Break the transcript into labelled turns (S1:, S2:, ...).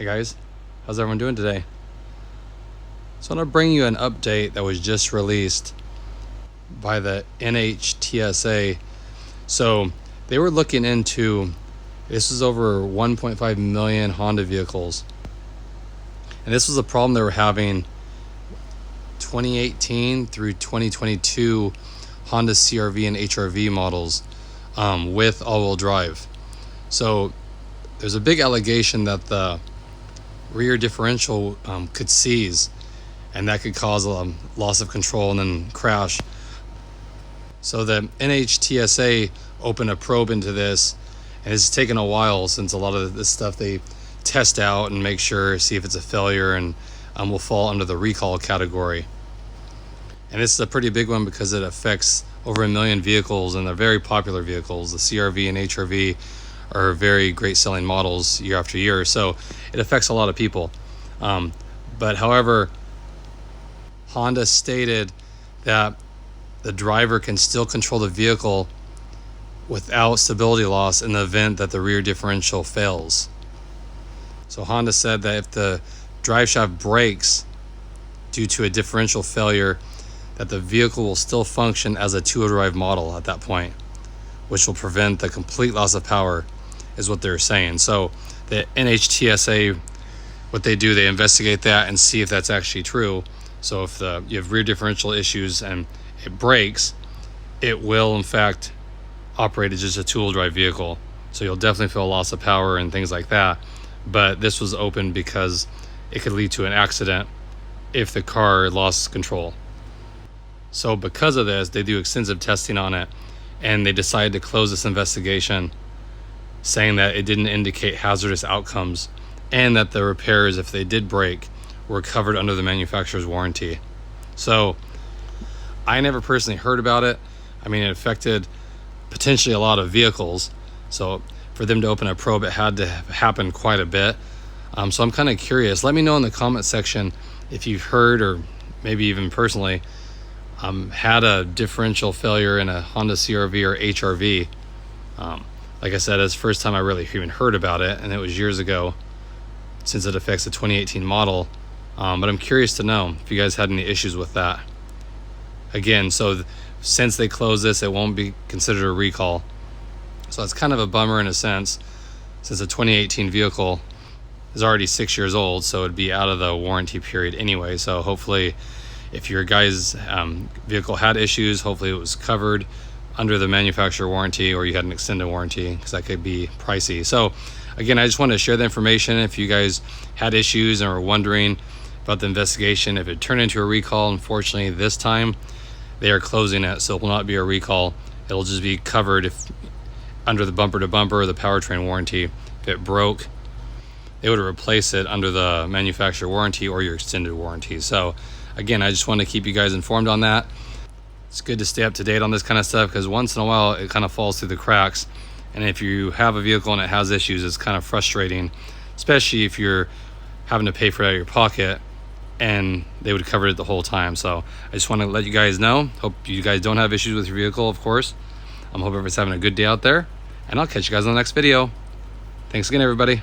S1: guys, how's everyone doing today? So I'm going to bring you an update that was just released by the NHTSA. So they were looking into, this is over 1.5 million Honda vehicles, and this was a problem they were having 2018 through 2022 Honda CRV and HRV models with all-wheel drive. So there's a big allegation that the rear differential could seize, and that could cause a loss of control and then crash. So the NHTSA opened a probe into this, and it's taken a while since a lot of this stuff they test out and make sure, see if it's a failure, and will fall under the recall category. And this is a pretty big one because it affects over 1 million vehicles, and they're very popular vehicles. The CRV and HRV are very great selling models year after year, so it affects a lot of people. But however, Honda stated that the driver can still control the vehicle without stability loss in the event that the rear differential fails. So Honda said that if the drive shaft breaks due to a differential failure, that the vehicle will still function as a two-wheel drive model at that point, which will prevent the complete loss of power, is what they're saying. So the NHTSA, what they do, they investigate that and see if that's actually true. So if you have rear differential issues and it breaks, it will in fact operate as just a two-wheel drive vehicle. So you'll definitely feel a loss of power and things like that. But this was open because it could lead to an accident if the car lost control. So because of this, they do extensive testing on it, and they decided to close this investigation, saying that it didn't indicate hazardous outcomes and that the repairs, if they did break, were covered under the manufacturer's warranty. So I never personally heard about it. I mean, it affected potentially a lot of vehicles. So for them to open a probe, it had to happen quite a bit. So I'm kind of curious. Let me know in the comment section if you've heard, or maybe even personally, had a differential failure in a Honda CRV or HRV. Like I said, it's the first time I really even heard about it, and it was years ago since it affects the 2018 model. But I'm curious to know if you guys had any issues with that. Again, so since they closed this, it won't be considered a recall. So it's kind of a bummer in a sense, since the 2018 vehicle is already 6 years old, so it'd be out of the warranty period anyway. So hopefully, if your guy's vehicle had issues, hopefully it was covered under the manufacturer warranty, or you had an extended warranty, because that could be pricey. So again, I just wanted to share the information. If you guys had issues and were wondering about the investigation, if it turned into a recall, unfortunately this time they are closing it, so it will not be a recall. It'll just be covered if under the bumper to bumper or the powertrain warranty. If it broke, they would replace it under the manufacturer warranty or your extended warranty. So again, I just want to keep you guys informed on that. It's good to stay up to date on this kind of stuff, because once in a while it kind of falls through the cracks. And if you have a vehicle and it has issues, it's kind of frustrating, especially if you're having to pay for it out of your pocket and they would cover it the whole time. So I just want to let you guys know. Hope you guys don't have issues with your vehicle, of course. Hope everybody's having a good day out there, and I'll catch you guys on the next video. Thanks again, everybody.